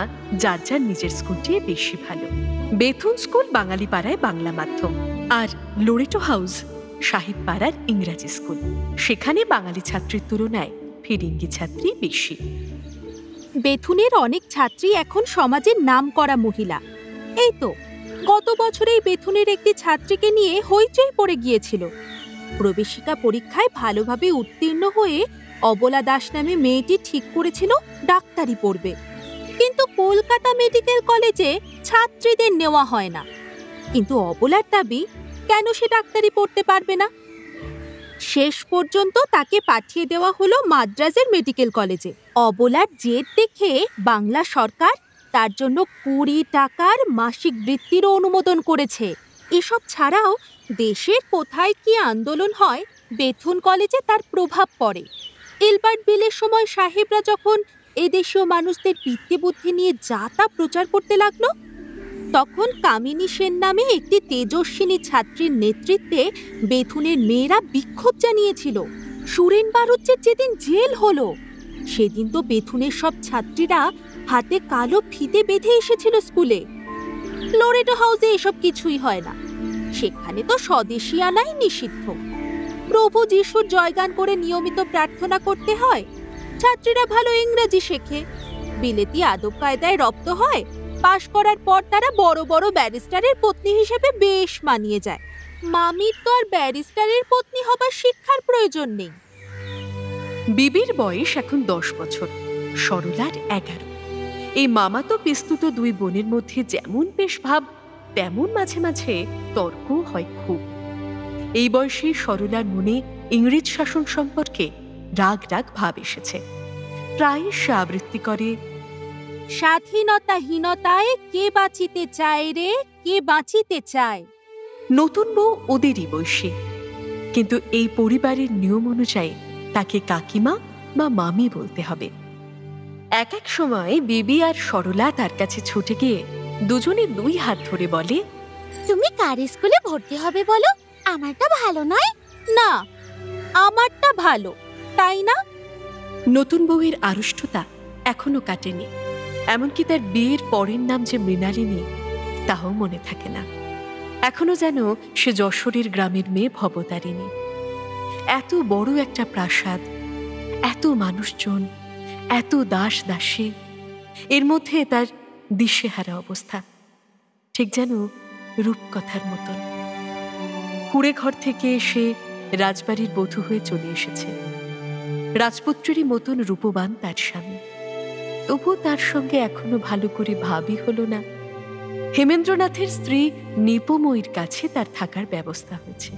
যার যার নিজের স্কুলটি বেশি ভালো। বেথুন স্কুল বাঙালি পাড়ায় বাংলা মাধ্যম, আর লোরেটো হাউস সাহিব পাড়ার ইংরাজি স্কুল। সেখানে বাঙালি ছাত্রীর তুলনায় ফিরিঙ্গি ছাত্রী বেশি। বেথুনের অনেক ছাত্রী এখন সমাজের নামকরা মহিলা। এই তো গত বছরেই বেথুনের একটি ছাত্রীকে নিয়ে হইচই পড়ে গিয়েছিল। প্রবেশিকা পরীক্ষায় ভালোভাবে উত্তীর্ণ হয়ে অবলা দাস নামে মেয়েটি ঠিক করেছিল ডাক্তারি পড়বে, কিন্তু কলকাতা মেডিকেল কলেজে ছাত্রীদের নেওয়া হয় না। কিন্তু অবলার দাবি কেন সে ডাক্তারি পড়তে পারবে না। শেষ পর্যন্ত তাকে পাঠিয়ে দেওয়া হলো মাদ্রাজের মেডিকেল কলেজে। অবলার জেদ দেখে বাংলা সরকার তার জন্য 20 টাকার মাসিক বৃত্তিরও অনুমোদন করেছে। এসব ছাড়াও দেশের কোথায় কি আন্দোলন হয় বেথুন কলেজে তার প্রভাব পড়ে। এলবার্ট বিলের সময় সাহেবরা যখন এদেশীয় মানুষদের পিতৃবুদ্ধি নিয়ে যা তা প্রচার করতে লাগলো, তখন কামিনী সেন নামে একটি তেজস্বিনী ছাত্রীর নেতৃত্বে বেথুনের মেয়েরা বিক্ষোভ জানিয়েছিল। সুরেন বারুজ্যের যেদিন জেল হলো সেদিন তো বেথুনের সব ছাত্রীরা হাতে কালো ফিতে বেঁধে এসেছিল স্কুলে। লোরেটো হাউসে এসব কিছুই হয় না, সেখানে তো স্বদেশী আনাই নিষিদ্ধ। প্রভু যিশুর জয়গান করে নিয়মিত প্রার্থনা করতে হয়। ছাত্রীরা ভালো ইংরেজি শেখে, বিলেতি আদব কায়দায় রপ্ত হয়। পাশ করার পর তারা বড় বড় ব্যারিস্টারের পত্নী হিসেবে বেশ মানিয়ে যায়। মামির তো আর ব্যারিস্টারের পত্নী হবার শিক্ষার প্রয়োজন নেই। বিবির বয়স এখন 10 বছর, সরলার 11। এই মামাতো পিস্তুত দুই বোনের মধ্যে যেমন বেশ ভাব, তেমন মাঝে মাঝে তর্ক হয় খুব। এই বয়সে সরলার মনে ইংরেজ শাসন সম্পর্কে রাগ রাগ ভাব এসেছে। প্রায় সে আবৃত্তি করে, স্বাধীনতাহীনতায় কে বাঁচিতে চায় রে, কে বাঁচিতে চায়। নতুন বউ ওদেরই বয়সী, কিন্তু এই পরিবারের নিয়ম অনুযায়ী তাকে কাকিমা বা মামি বলতে হবে। এক এক সময় বিবি আর সরলা তার কাছে ছুটে গিয়ে দুজনে 2 হাত ধরে বলে, তুমি কার স্কুলে ভর্তি হবে বলো? আমারটা ভালো নয়? না, আমারটা ভালো, তাই না? নতুন বউয়ের আড়ষ্টতা এখনো কাটেনি। এমনকি তার বিয়ের পরের নাম যে মৃণালিনী, তাও মনে থাকে না। এখনো যেন সে যশোরের গ্রামের মেয়ে ভবতারিণী। এত বড় একটা প্রাসাদ, এত মানুষজন, এত দাস দাসী, এর মধ্যে তার দিশেহারা অবস্থা, ঠিক যেন রূপকথার মতন। কুড়ে ঘর থেকে সে রাজবাড়ির বধূ হয়ে চলে এসেছে। রাজপুত্রেরই মতন রূপবান তার স্বামী, তবু তার সঙ্গে এখনো ভালো করে ভাবই হলো না। হেমেন্দ্রনাথের স্ত্রী নিপময়ীর কাছে তার থাকার ব্যবস্থা হয়েছে।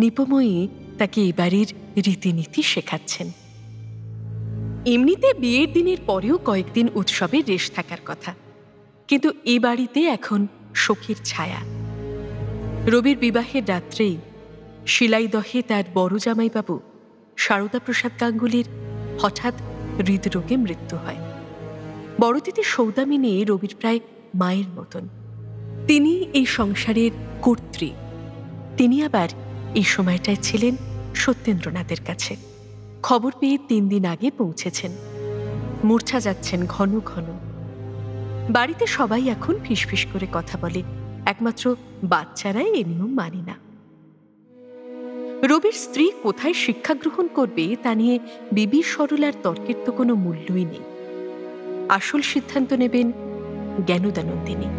নিপময়ী তাকে এ বাড়ির রীতিনীতি শেখাচ্ছেন। এমনিতে বিয়ের দিনের পরেও কয়েকদিন উৎসবের রেশ থাকার কথা, কিন্তু এ বাড়িতে এখন শোকের ছায়া। রবির বিবাহের রাত্রেই শিলাইদহে তার বড় জামাইবাবু সারদা প্রসাদ গাঙ্গুলির হঠাৎ হৃদরোগে মৃত্যু হয়। বড় দিদি সৌদামিনী রবির প্রায় মায়ের মতন। তিনি এই সংসারের কর্ত্রী। তিনি আবার এই সময়টায় ছিলেন সত্যেন্দ্রনাথের কাছে। খবর পেয়ে 3 দিন আগে পৌঁছেছেন। মূর্ছা যাচ্ছেন ঘন ঘন। বাড়িতে সবাই এখন ফিসফিস করে কথা বলে, একমাত্র বাচ্চারাই এ নিয়ম মানে না। রবির স্ত্রী কোথায় শিক্ষা গ্রহণ করবে তা নিয়ে বিবি সরলার তর্কের তো কোনো মূল্যই নেই। আসল সিদ্ধান্ত নেবেন জ্ঞানদানন্দিনী।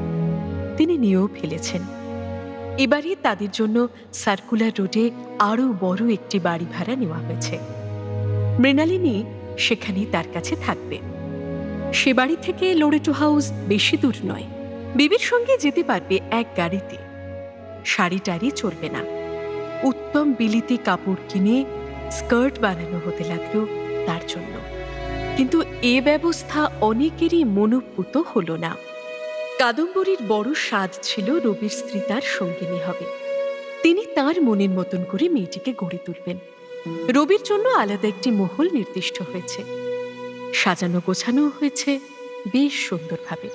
তিনি নিয়েও ফেলেছেন। এবারে তাদের জন্য সার্কুলার রোডে আরও বড় একটি বাড়ি ভাড়া নেওয়া হয়েছে। মৃণালিনী সেখানেই তার কাছে থাকবে। সে বাড়ি থেকে লোরেটো হাউস বেশি দূর নয়। বিবির সঙ্গে যেতে পারবে এক গাড়িতে। শাড়ি টাড়ি চলবে না। উত্তম বিলিতি কাপড় কিনে স্কার্ট বানানো হতে লাগলো তার জন্য। কিন্তু এ ব্যবস্থা অনেকেরই মনোপুত হল না। কাদম্বরীর বড় স্বাদ ছিল রবির স্ত্রী তার সঙ্গিনী হবে। তিনি তার মনের মতন করে মেয়েটিকে গড়ে তুলবেন। রবির জন্য আলাদা একটি মহল নির্দিষ্ট হয়েছে, সাজানো গোছানো হয়েছে, বেশ সুন্দরভাবে।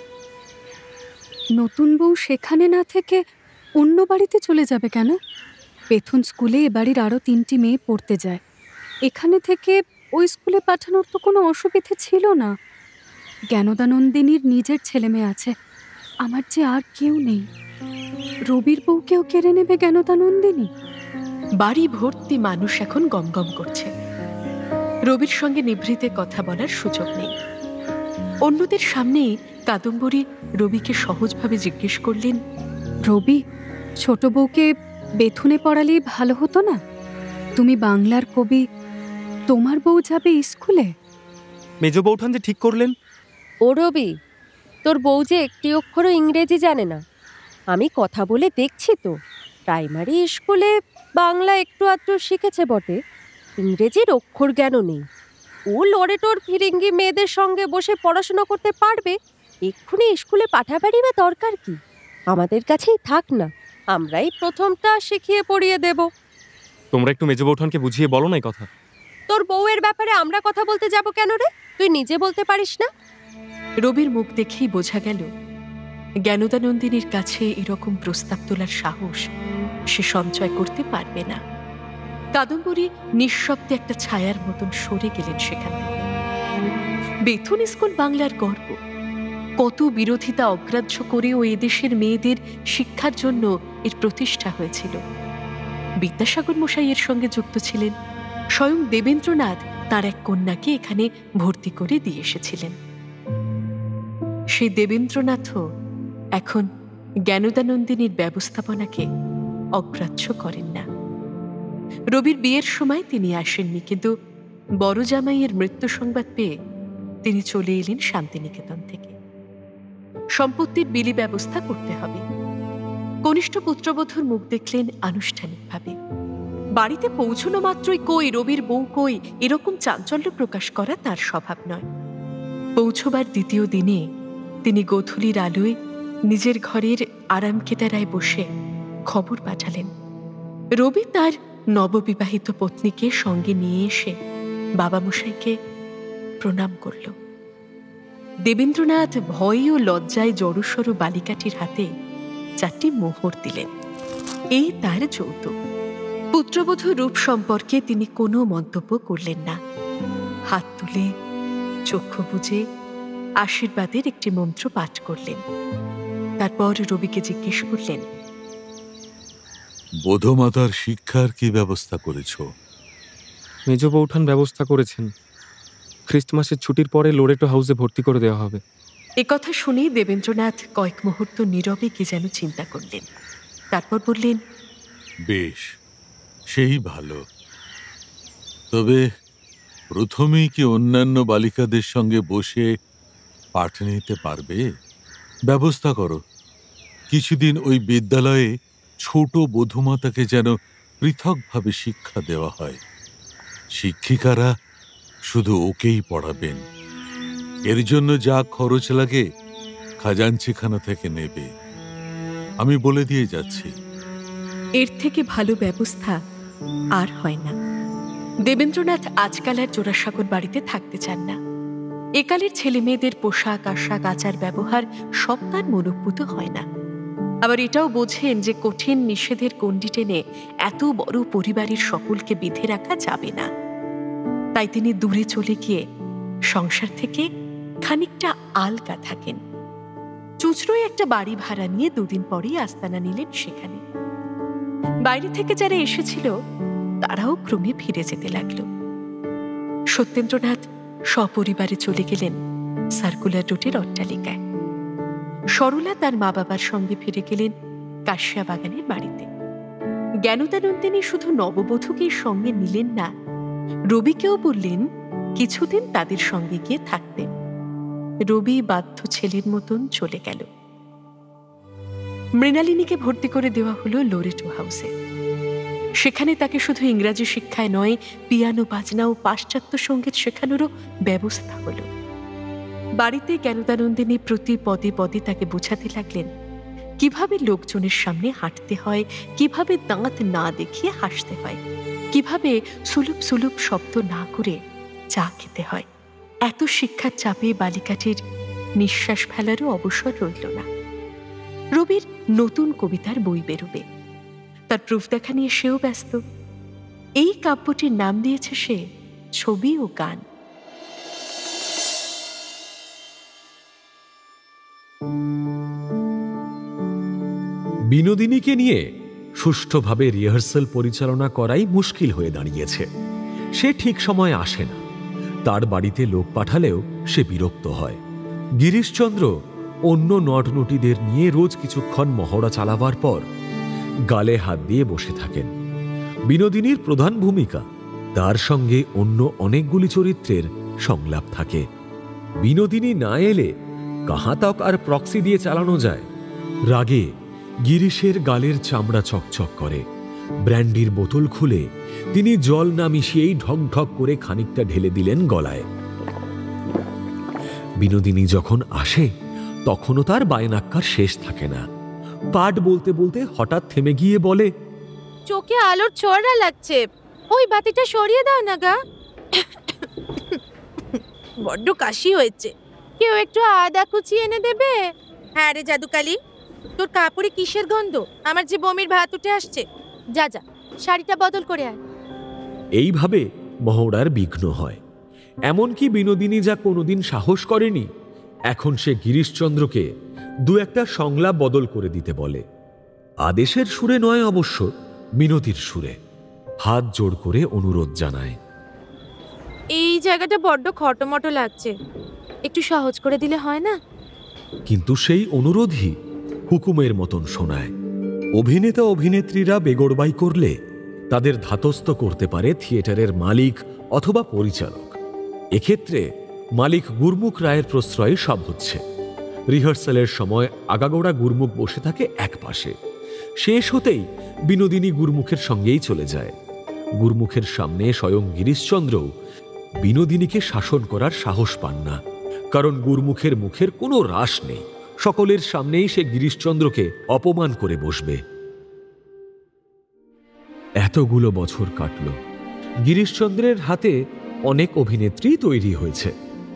নতুন বউ সেখানে না থেকে অন্য বাড়িতে চলে যাবে কেন? বেথুন স্কুলে এ বাড়ির আরও 3টি মেয়ে পড়তে যায়। এখানে থেকে ওই স্কুলে পাঠানোর তো কোনো অসুবিধে ছিল না। জ্ঞানদানন্দিনীর নিজের ছেলে মেয়ে আছে, আমার যে আর কেউ নেই। রবির বউকেও কেড়ে নেবে জ্ঞানদানন্দিনী? বাড়ি ভর্তি মানুষ এখন গমগম করছে। রবির সঙ্গে নিভৃতে কথা বলার সুযোগ নেই। অন্যদের সামনে কাদম্বরী রবিকে সহজভাবে জিজ্ঞেস করলেন, রবি, ছোট বউকে বেথুনে পড়ালেই ভালো হতো না? তুমি বাংলার কবি, তোমার বউ যাবে স্কুলে? মেজ বৌঠান যে ঠিক করলেন। ও রবি, তোর বউ যে একটি অক্ষরও ইংরেজি জানে না। আমি কথা বলে দেখছি তো, প্রাইমারি স্কুলে বাংলা একটু আধটু শিখেছে বটে, ইংরেজির অক্ষর জ্ঞানও নেই। ও লরেটোর ফিরিঙ্গি মেয়েদের সঙ্গে বসে পড়াশোনা করতে পারবে, এক্ষুনি স্কুলে পাঠাবারই বা দরকার কি? আমাদের কাছেই থাক না, আমরাই প্রথমটা শিখিয়ে পড়িয়ে দেব। তোমরা একটু মেজ বৌঠানকে বুঝিয়ে বলো না এই কথা। তোর বউয়ের ব্যাপারে আমরা কথা বলতে যাব কেন রে? তুই নিজে বলতে পারিস না? রবির মুখ দেখেই বোঝা গেল জ্ঞানদানন্দিনীর কাছে এরকম প্রস্তাব তোলার সাহস সে সঞ্চয় করতে পারবে না। কাদম্বরী নিঃশব্দে একটা ছায়ার মতন সরে গেলেন সেখান থেকে। বেথুন স্কুল বাংলার গর্ব। কত বিরোধিতা অগ্রাহ্য করেও এদেশের মেয়েদের শিক্ষার জন্য এর প্রতিষ্ঠা হয়েছিল। বিদ্যাসাগর মশাইয়ের সঙ্গে যুক্ত ছিলেন। স্বয়ং দেবেন্দ্রনাথ তার এক কন্যাকে এখানে ভর্তি করে দিয়ে এসেছিলেন। সেই দেবেন্দ্রনাথও এখন জ্ঞানদানন্দিনীর ব্যবস্থাপনাকে অগ্রাহ্য করেন না। রবির বিয়ের সময় তিনি আসেননি, কিন্তু বড় জামাইয়ের মৃত্যু সংবাদ পেয়ে তিনি চলে এলেন শান্তিনিকেতন থেকে। সম্পত্তির বিলি ব্যবস্থা করতে হবে। কনিষ্ঠ পুত্রবধূর মুখ দেখলেন আনুষ্ঠানিকভাবে। বাড়িতে পৌঁছানো মাত্রই কই রবির বউ কই এরকম চাঞ্চল্য প্রকাশ করা তার স্বভাব নয়। পৌঁছবার দ্বিতীয় দিনে তিনি গোধূলির আলোয় নিজের ঘরের আরামকেদারায় বসে খবর পাঠালেন। রবি তার নববিবাহিত পত্নীকে সঙ্গে নিয়ে এসে বাবামশাইকে প্রণাম করল। দেবেন্দ্রনাথ ভয় ও লজ্জায় জড়সড় বালিকাটির হাতে 4টি মোহর দিলেন। এই তার যৌতুক। পুত্রবধূ রূপ সম্পর্কে তিনি কোনো মন্তব্য করলেন না। হাত তুলে চক্ষু বুজে আশীর্বাদের একটি মন্ত্র পাঠ করলেন। তারপর রবিকে জিজ্ঞেস করলেন, বোধমাতার শিক্ষার কি ব্যবস্থা করেছ? মেজ বৌঠান ব্যবস্থা করেছেন। খ্রিস্টমাসের ছুটির পরে লোরেটো হাউসে ভর্তি করে দেওয়া হবে। একথা শুনেই দেবেন্দ্রনাথ কয়েক মুহূর্ত নীরবে কি যেন চিন্তা করলেন। তারপর বললেন, বেশ, সেই ভালো। তবে প্রথমেই কি অন্যান্য বালিকাদের সঙ্গে বসে পাঠ নিতে পারবে? ব্যবস্থা করো, কিছুদিন ওই বিদ্যালয়ে ছোট বধূমাতাকে যেন পৃথকভাবে শিক্ষা দেওয়া হয়। শিক্ষিকারা শুধু ওকেই পড়াবেন। এর জন্য যা খরচ লাগে খাজাঞ্চিখানা থেকে নেবে। আমি বলে দিয়ে যাচ্ছি। এর থেকে ভালো ব্যবস্থা আর হয় না। দেবেন্দ্রনাথ আজকাল আর জোড়াসাগর বাড়িতে থাকতে চান না। একালের ছেলে মেয়েদের পোশাক আশাক আচার ব্যবহার সব তার মনোভূত হয় না। আবার এটাও বোঝেন যে কঠিন নিষেধের গণ্ডি টেনে এত বড় পরিবারের সকলকে বেঁধে রাখা যাবে না। তাই তিনি দূরে চলে গিয়ে সংসার থেকে খানিকটা আলগা থাকেন। চুচড়োয় একটা বাড়ি ভাড়া নিয়ে 2 দিন পরেই আস্তানা নিলেন সেখানে। বাইরে থেকে যারা এসেছিল তারাও ক্রমে ফিরে যেতে লাগল। সত্যেন্দ্রনাথ সপরিবারে চলে গেলেন সার্কুলার রোডের অট্টালিকায়। সরলা তার মা বাবার সঙ্গে ফিরে গেলেন কাশিয়া বাগানের বাড়িতে। জ্ঞানদানন্দিনী শুধু নববধূকেই সঙ্গে নিলেন না, রবিকেও বললেন কিছুদিন তাদের সঙ্গে গিয়ে থাকতেন। রবি বাধ্য ছেলের মতন চলে গেল। মৃণালিনীকে ভর্তি করে দেওয়া হলো লোরেটো হাউসে। সেখানে তাকে শুধু ইংরাজি শিক্ষায় নয়, পিয়ানো বাজনা ও পাশ্চাত্য সঙ্গীত শেখানোরও ব্যবস্থা হলো। বাড়িতে জ্ঞানদানন্দিনী প্রতি পদে পদে তাকে বোঝাতে লাগলেন কিভাবে লোকজনের সামনে হাঁটতে হয়, কিভাবে দাঁত না দেখিয়ে হাসতে হয়, কিভাবে সুলুপ সুলুপ শব্দ না করে চা খেতে হয়। এত শিক্ষার চাপে বালিকাটির নিঃশ্বাস ফেলারও অবসর রইল না। রবির নতুন কবিতার বই বেরোবে, তার প্রুফ দেখা নিয়ে সেও ব্যস্ত। এই কাব্যটির নাম দিয়েছে সে ছবি ও গান। বিনোদিনীকে নিয়ে সুষ্ঠুভাবে রিহার্সাল পরিচালনা করাই মুশকিল হয়ে দাঁড়িয়েছে। সে ঠিক সময় আসে না, তার বাড়িতে লোক পাঠালেও সে বিরক্ত হয়। গিরিশচন্দ্র অন্য নটনটিদের নিয়ে রোজ কিছুক্ষণ মহড়া চালাবার পর গালে হাত দিয়ে বসে থাকেন। বিনোদিনীর প্রধান ভূমিকা, তার সঙ্গে অন্য অনেকগুলি চরিত্রের সংলাপ থাকে। বিনোদিনী না এলে কাহাতক আর প্রক্সি দিয়ে চালানো যায়। রাগে গিরিশের গালের চামড়া চকচক করে। ব্র্যান্ডির বোতল খুলে তিনি জল না মিশিয়েই ঢক ঢক করে খানিকটা ঢেলে দিলেন গলায়। বিনোদিনী যখন আসে তখনও তার বায়নাক্কার শেষ থাকে না। পাঠ বলতে বলতে হঠাৎ থেমে গিয়ে বলে, চোখে আলোর ছোঁয়া লাগছে, ওই বাতিটা সরিয়ে দাও না গা। বড্ড কাশি হয়েছে, কেউ একটু আদা কুচি এনে দেবে? হ্যাঁ রে জাদুকালি, তোর কাপড়ে কিসের গন্ধ? আমার যে বমির ভাত উঠে আসছে। যা যা, শাড়িটা বদল করে আয়। এইভাবে মহড়ার বিঘ্ন হয়। এমনকি বিনোদিনী যা কোনোদিন সাহস করেনি, এখন সে গিরিশচন্দ্রকে দু একটা সংলাপ বদল করে দিতে বলে। আদেশের সুরে নয় অবশ্য, মিনতির সুরে। হাত জোড় করে অনুরোধ জানায়, এই জায়গাটা বড্ড খটোমটো লাগছে, একটু সহজ করে দিলে হয় না? কিন্তু সেই অনুরোধই হুকুমের মতন শোনায়। অভিনেতা অভিনেত্রীরা বেগড়বাই করলে তাদের ধাতস্থ করতে পারে থিয়েটারের মালিক অথবা পরিচালক। এক্ষেত্রে মালিক গুরমুখ রায়ের প্রশ্রয়ে সব হচ্ছে। রিহার্সালের সময় আগাগোড়া গুরমুখ বসে থাকে এক পাশে। শেষ হতেই বিনোদিনী গুরমুখের সঙ্গেই চলে যায়। গুরমুখের সামনে স্বয়ং গিরিশচন্দ্রও বিনোদিনীকে শাসন করার সাহস পান না, কারণ গুরমুখের মুখের কোনো রাশ নেই। সকলের সামনেই সে গিরিশচন্দ্রকে অপমান করে বসবে। এতগুলো বছর কাটল। গিরিশচন্দ্রের হাতে অনেক অভিনেত্রী তৈরি হয়েছে।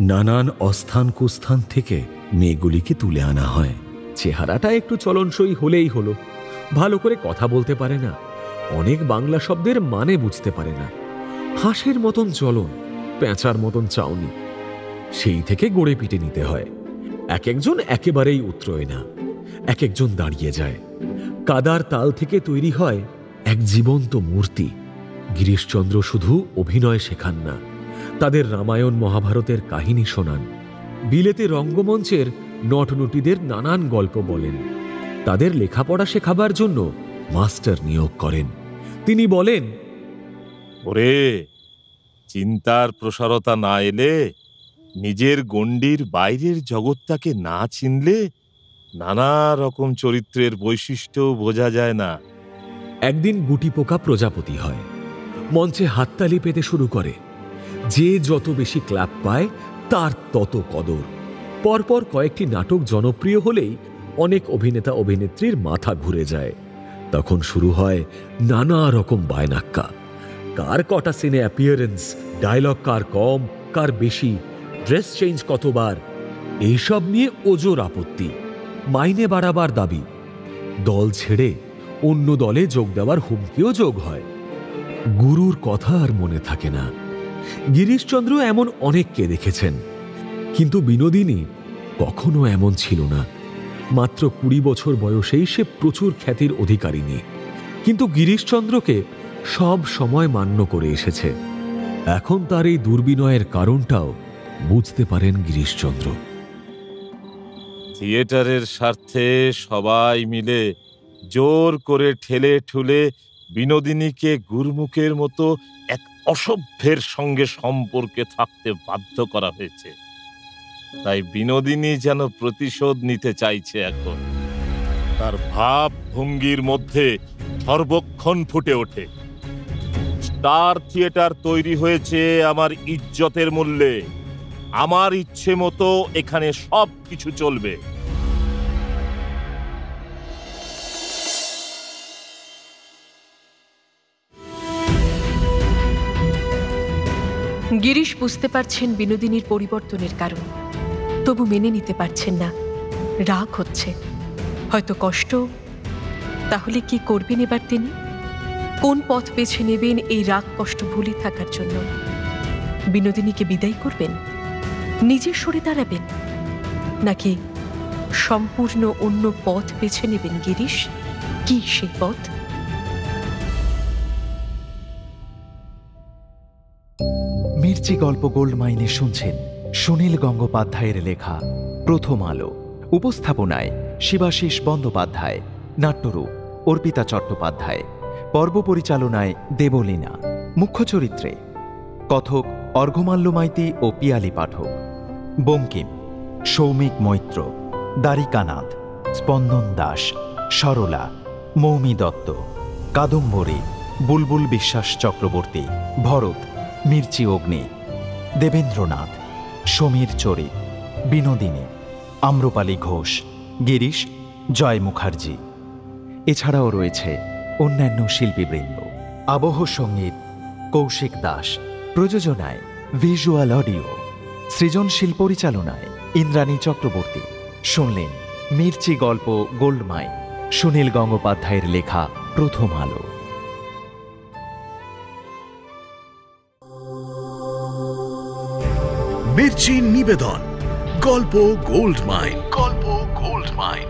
নানান অস্থান কুস্থান থেকে মেয়েগুলিকে তুলে আনা হয়। চেহারাটা একটু চলনসই হলেই হলো। ভালো করে কথা বলতে পারে না, অনেক বাংলা শব্দের মানে বুঝতে পারে না। হাঁসের মতন চলন, পেঁচার মতন চাউনি, সেই থেকে গড়ে পিটে নিতে হয়। এক একজন একেবারেই উতরোয় না, এক একজন দাঁড়িয়ে যায়। কাদার তাল থেকে তৈরি হয় এক জীবন্ত মূর্তি। গিরিশচন্দ্র শুধু অভিনয় শেখান না, তাদের রামায়ণ মহাভারতের কাহিনী শোনান। বিলেতে রঙ্গমঞ্চের নটনটিদের নানান গল্প বলেন। তাদের লেখাপড়া শেখাবার জন্য মাস্টার নিয়োগ করেন। তিনি বলেন, ওরে, চিন্তার প্রসারতা না এলে, নিজের গণ্ডির বাইরের জগৎটাকে না চিনলে নানা রকম চরিত্রের বৈশিষ্ট্য বোঝা যায় না। একদিন গুটিপোকা প্রজাপতি হয়, মঞ্চে হাততালি পেতে শুরু করে। যে যত বেশি ক্ল্যাপ পায় তার তত কদর। পরপর কয়েকটি নাটক জনপ্রিয় হলেই অনেক অভিনেতা অভিনেত্রীর মাথা ঘুরে যায়। তখন শুরু হয় নানা রকম বায়নাক্কা। কার কটা সিনে অ্যাপিয়ারেন্স, ডায়লগ কার কম কার বেশি, ড্রেস চেঞ্জ কতবার, এইসব নিয়ে ওজোর আপত্তি, মাইনে বাড়াবার দাবি। দল ছেড়ে অন্য দলে যোগ দেওয়ার হুমকিও যোগ হয়। গুরুর কথা আর মনে থাকে না। গিরিশচন্দ্র এমন অনেককে দেখেছেন, কিন্তু বিনোদিনী কখনো এমন ছিল না। মাত্র 20 বছর বয়সেই সে প্রচুর খ্যাতির অধিকারিণী, কিন্তু গিরিশচন্দ্রকে সব সময় মান্য করে এসেছে। এখন তার এই দুর্বিনয়ের কারণটাও বুঝতে পারেন গিরিশচন্দ্র। থিয়েটারের স্বার্থে সবাই মিলে জোর করে ঠেলে ঠুলে বিনোদিনীকে গুরমুখের মতো এক অসভ্যের সঙ্গে সম্পর্কে থাকতে বাধ্য করা হয়েছে। তাই বিনোদিনী যেন প্রতিশোধ নিতে চাইছে। এখন তার ভাব ভঙ্গির মধ্যে সর্বক্ষণ ফুটে ওঠে, স্টার থিয়েটার তৈরি হয়েছে আমার ইজ্জতের মূল্যে। আমার ইচ্ছে মতো এখানে সব কিছু চলবে। গিরিশ বুঝতে পারছেন বিনোদিনীর পরিবর্তনের কারণ। তবু মেনে নিতে পারছেন না, রাগ হচ্ছে, হয়তো কষ্ট। তাহলে কি করবেন এবার তিনি? কোন পথ বেছে নেবেন এই রাগ কষ্ট ভুলে থাকার জন্য? বিনোদিনীকে বিদায় করবেন, নিজে সরে দাঁড়াবেন, নাকি সম্পূর্ণ অন্য পথ বেছে নেবেন গিরিশ? কি সেই পথ? মির্চি গল্প গোল্ডমাইনে শুনছেন সুনীল গঙ্গোপাধ্যায়ের লেখা প্রথম আলো। উপস্থাপনায় শিবাশিস বন্দ্যোপাধ্যায়, নাট্যরূপ অর্পিতা চট্টোপাধ্যায়, পর্ব পরিচালনায় দেবলীনা, মুখ্য চরিত্রে কথক অর্ঘ্যমাল্য মাইতি ও পিয়ালি পাঠক, বঙ্কিম সৌমিক মৈত্র, দ্বারিকানাথ, স্পন্দন দাস, সরলা, মৌমি দত্ত, কাদম্বরী বুলবুল বিশ্বাস চক্রবর্তী, ভরত মির্চি অগ্নি, দেবেন্দ্রনাথ সমীর চরিত, বিনোদিনী আম্রপালি ঘোষ, গিরিশ জয় মুখার্জি। এছাড়াও রয়েছে অন্যান্য শিল্পীবৃন্দ। আবহ সঙ্গীত কৌশিক দাস, প্রযোজনায় ভিজুয়াল অডিও, সৃজনশীল পরিচালনায় ইন্দ্রাণী চক্রবর্তী। শুনলেন মির্চি গল্প গোল্ডমাইন, সুনীল গঙ্গোপাধ্যায়ের লেখা প্রথম আলো। মির্চি নিবেদন গল্প গোল্ডমাইন। গল্প গোল্ডমাইন।